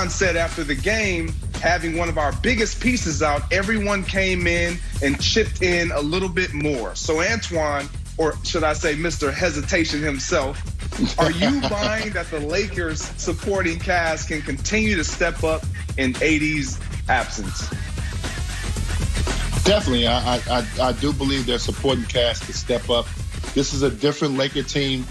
said after the game, having one of our biggest pieces out, everyone came in and chipped in a little bit more. So Antoine, or should I say Mr. Hesitation himself, are you buying that the Lakers supporting cast can continue to step up in AD's absence? Definitely. I do believe their supporting cast can step up. This is a different Laker team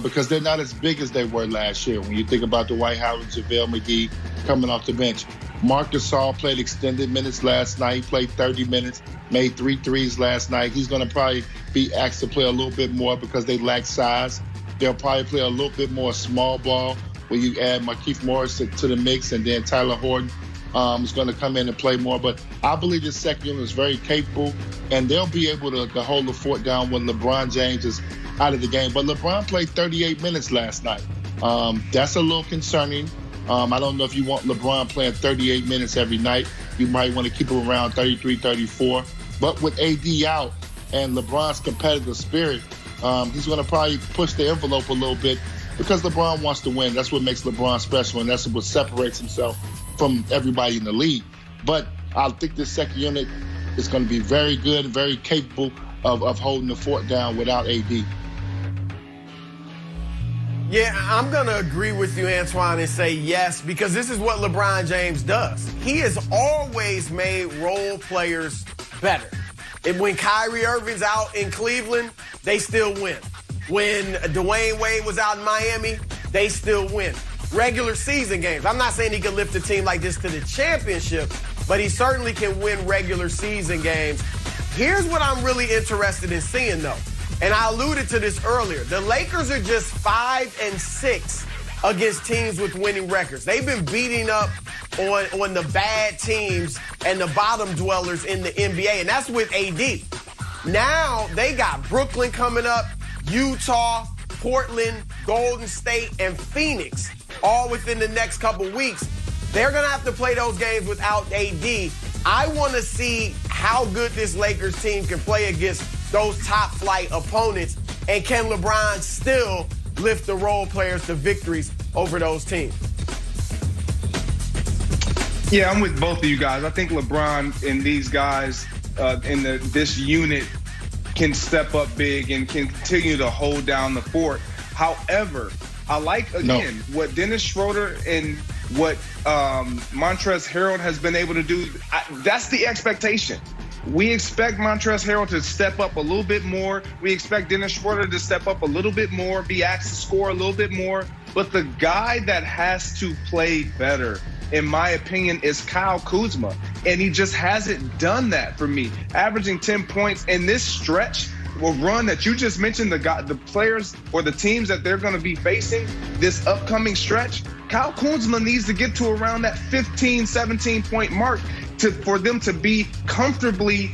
because they're not as big as they were last year. When you think about Dwight Howard and JaVale McGee coming off the bench. Marc Gasol played extended minutes last night. He played 30 minutes, made 3 threes last night. He's going to probably be asked to play a little bit more because they lack size. They'll probably play a little bit more small ball where you add Markieff Morris to the mix, and then Tyler Horton is going to come in and play more. But I believe this second unit is very capable, and they'll be able to hold the fort down when LeBron James is out of the game. But LeBron played 38 minutes last night. That's a little concerning. I don't know if you want LeBron playing 38 minutes every night. You might want to keep him around 33, 34. But with AD out and LeBron's competitive spirit, he's going to probably push the envelope a little bit because LeBron wants to win. That's what makes LeBron special, and that's what separates himself from everybody in the league. But I think this second unit is going to be very good and very capable of holding the fort down without AD. Yeah, I'm going to agree with you, Antoine, and say yes, because this is what LeBron James does. He has always made role players better. And when Kyrie Irving's out in Cleveland, they still win. When Dwayne Wade was out in Miami, they still win. Regular season games. I'm not saying he can lift a team like this to the championship, but he certainly can win regular season games. Here's what I'm really interested in seeing, though. And I alluded to this earlier. The Lakers are just 5-6 against teams with winning records. They've been beating up on the bad teams and the bottom dwellers in the NBA, and that's with AD. Now they got Brooklyn coming up, Utah, Portland, Golden State, and Phoenix, all within the next couple weeks. They're going to have to play those games without AD. I want to see how good this Lakers team can play against those top-flight opponents, and can LeBron still lift the role players to victories over those teams? Yeah, I'm with both of you guys. I think LeBron and these guys in this unit can step up big and can continue to hold down the fort. However, I like, again, what Dennis Schroeder and what Montrezl Harrell has been able to do. That's the expectation. We expect Montrezl Harrell to step up a little bit more. We expect Dennis Schroeder to step up a little bit more, be asked to score a little bit more. But the guy that has to play better, in my opinion, is Kyle Kuzma. And he just hasn't done that for me. Averaging 10 points in this stretch or run that you just mentioned, the players or the teams that they're going to be facing this upcoming stretch, Kyle Kuzma needs to get to around that 15, 17-point mark for them to be comfortably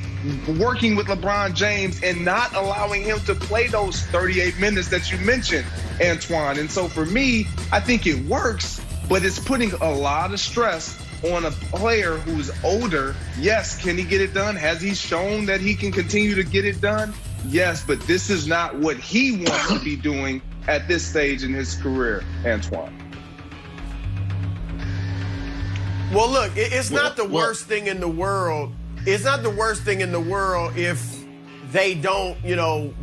working with LeBron James and not allowing him to play those 38 minutes that you mentioned, Antoine. And so for me, I think it works, but it's putting a lot of stress on a player who's older. Yes, can he get it done? Has he shown that he can continue to get it done? Yes, but this is not what he wants to be doing at this stage in his career, Antoine. Well, look, it's not the worst thing in the world. It's not the worst thing in the world if they don't,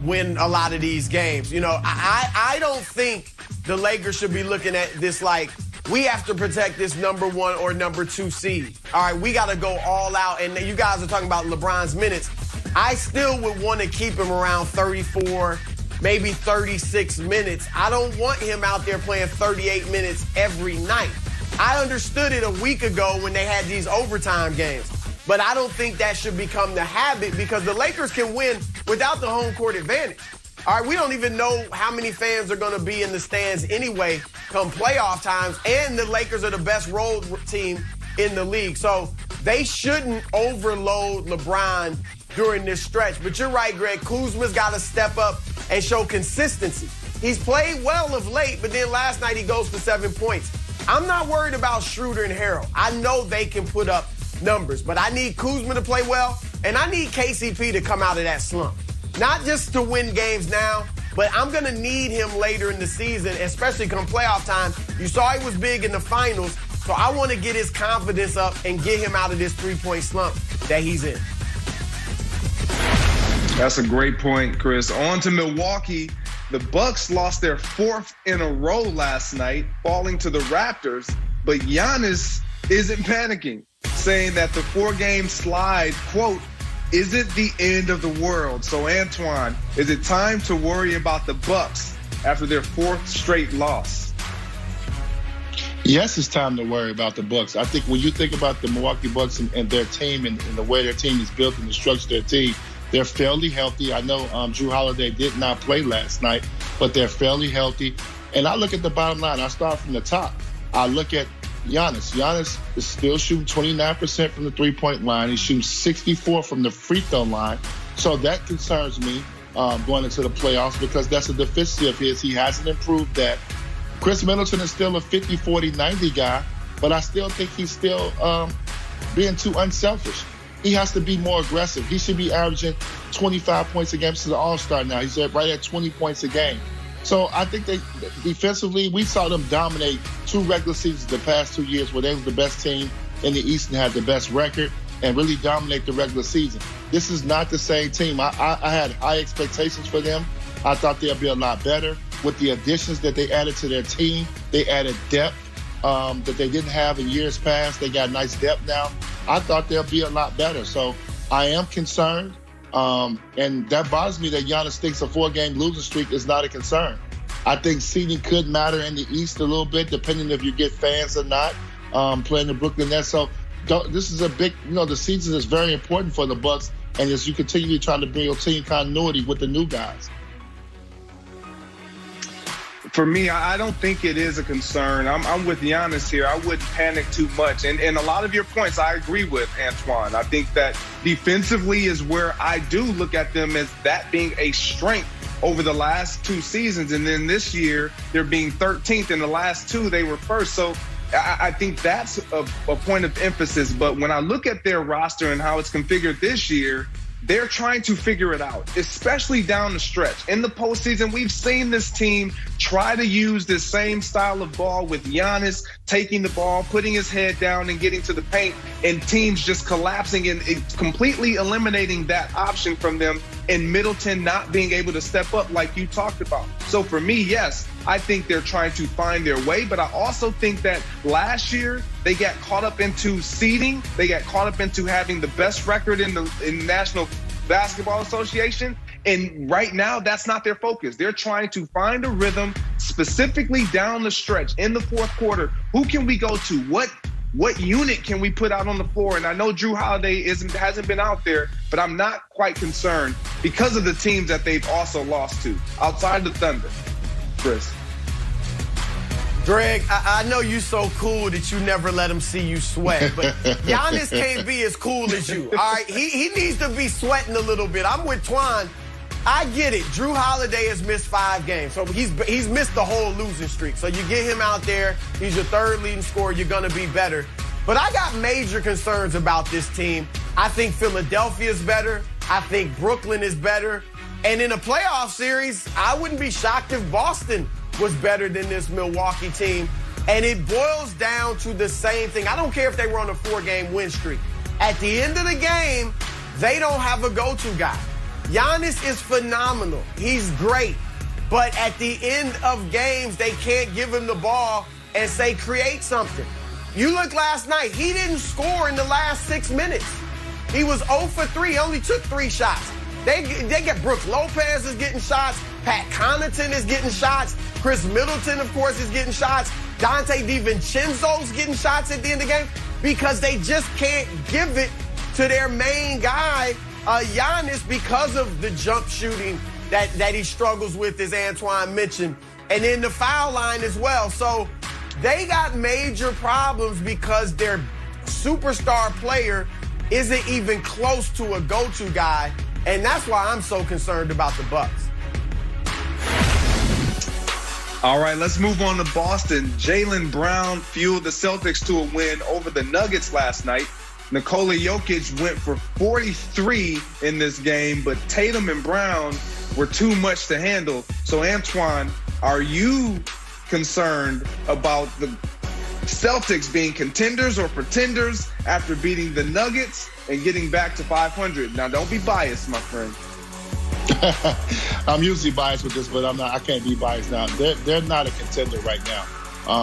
win a lot of these games. I don't think the Lakers should be looking at this like, we have to protect this number 1 or number 2 seed. All right, we got to go all out. And you guys are talking about LeBron's minutes. I still would want to keep him around 34, maybe 36 minutes. I don't want him out there playing 38 minutes every night. I understood it a week ago when they had these overtime games, but I don't think that should become the habit because the Lakers can win without the home court advantage. All right, we don't even know how many fans are going to be in the stands anyway come playoff times, and the Lakers are the best road team in the league. So they shouldn't overload LeBron during this stretch. But you're right, Greg. Kuzma's got to step up and show consistency. He's played well of late, but then last night he goes for 7 points. I'm not worried about Schroeder and Harrell. I know they can put up numbers, but I need Kuzma to play well, and I need KCP to come out of that slump. Not just to win games now, but I'm going to need him later in the season, especially come playoff time. You saw he was big in the finals, So I want to get his confidence up and get him out of this three-point slump that he's in. That's a great point, Chris. On to Milwaukee. The Bucks lost their 4th in a row last night, falling to the Raptors. But Giannis isn't panicking, saying that the 4-game slide, quote, isn't the end of the world. So, Antoine, is it time to worry about the Bucks after their 4th straight loss? Yes, it's time to worry about the Bucks. I think when you think about the Milwaukee Bucks and their team and the way their team is built and the structure of their team, they're fairly healthy. I know Jrue Holiday did not play last night, but they're fairly healthy. And I look at the bottom line. I start from the top. I look at Giannis. Giannis is still shooting 29% from the three-point line. He's shooting 64% from the free throw line. So that concerns me going into the playoffs because that's a deficiency of his. He hasn't improved that. Chris Middleton is still a 50, 40, 90 guy, but I still think he's still being too unselfish. He has to be more aggressive. He should be averaging 25 points a game. This is an all-star now. He's right at 20 points a game. So I think they defensively, we saw them dominate 2 regular seasons the past 2 years where they were the best team in the East and had the best record and really dominate the regular season. This is not the same team. I had high expectations for them. I thought they'd be a lot better. With the additions that they added to their team, they added depth that they didn't have in years past. They got nice depth now. I thought they'll be a lot better. So I am concerned. And that bothers me that Giannis thinks a 4-game losing streak is not a concern. I think seeding could matter in the East a little bit, depending if you get fans or not playing the Brooklyn Nets. So this is a big, the season is very important for the Bucks. And as you continue to try to build team continuity with the new guys. For me, I don't think it is a concern. I'm with Giannis here. I wouldn't panic too much. And a lot of your points I agree with, Antoine. I think that defensively is where I do look at them as that being a strength over the last 2 seasons. And then this year, they're being 13th. In the last 2, they were first. So I think that's a point of emphasis. But when I look at their roster and how it's configured this year, they're trying to figure it out, especially down the stretch. In the postseason, we've seen this team try to use this same style of ball with Giannis taking the ball, putting his head down and getting to the paint, and teams just collapsing and completely eliminating that option from them, and Middleton not being able to step up like you talked about. So for me, yes, I think they're trying to find their way, but I also think that last year they got caught up into seeding. They got caught up into having the best record in the National Basketball Association. And right now, that's not their focus. They're trying to find a rhythm specifically down the stretch in the 4th quarter. Who can we go to? What unit can we put out on the floor? And I know Jrue Holiday hasn't been out there, but I'm not quite concerned because of the teams that they've also lost to outside the Thunder. Chris. Greg, I know you so cool that you never let him see you sweat, but Giannis can't be as cool as you, all right? He needs to be sweating a little bit. I'm with Twan. I get it. Jrue Holiday has missed 5 games, so he's missed the whole losing streak. So you get him out there, he's your 3rd leading scorer, you're going to be better. But I got major concerns about this team. I think Philadelphia is better. I think Brooklyn is better. And in a playoff series, I wouldn't be shocked if Boston was better than this Milwaukee team. And it boils down to the same thing. I don't care if they were on a 4-game win streak. At the end of the game, they don't have a go-to guy. Giannis is phenomenal. He's great. But at the end of games, they can't give him the ball and say, create something. You look last night, he didn't score in the last 6 minutes. He was 0 for 3, only took 3 shots. They get Brooke Lopez is getting shots. Pat Connaughton is getting shots. Chris Middleton, of course, is getting shots. Dante DiVincenzo's getting shots at the end of the game because they just can't give it to their main guy, Giannis, because of the jump shooting that he struggles with, as Antoine mentioned, and then the foul line as well. So they got major problems because their superstar player isn't even close to a go-to guy. And that's why I'm so concerned about the Bucks. All right, let's move on to Boston. Jaylen Brown fueled the Celtics to a win over the Nuggets last night. Nikola Jokic went for 43 in this game, but Tatum and Brown were too much to handle. So, Antoine, are you concerned about the Celtics being contenders or pretenders after beating the Nuggets and getting back to 500. Now, don't be biased, my friend. I'm usually biased with this, but I can't be biased now. They're not a contender right now.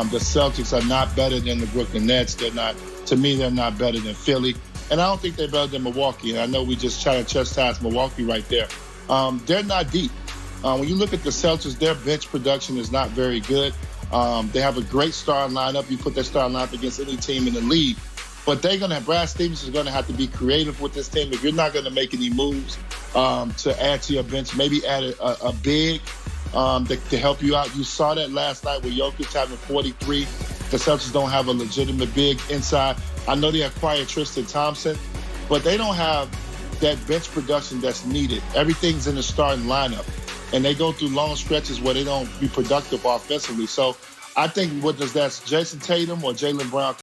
The Celtics are not better than the Brooklyn Nets. To me, they're not better than Philly. And I don't think they're better than Milwaukee. And I know we just try to chastise Milwaukee right there. They're not deep. When you look at the Celtics, their bench production is not very good. They have a great starting lineup. You put that starting lineup against any team in the league. But Brad Stevens is going to have to be creative with this team. If you're not going to make any moves to add to your bench, maybe add a big to help you out. You saw that last night with Jokic having 43. The Celtics don't have a legitimate big inside. I know they acquired Tristan Thompson, but they don't have that bench production that's needed. Everything's in the starting lineup, and they go through long stretches where they don't be productive offensively. So I think Jason Tatum or Jaylen Brown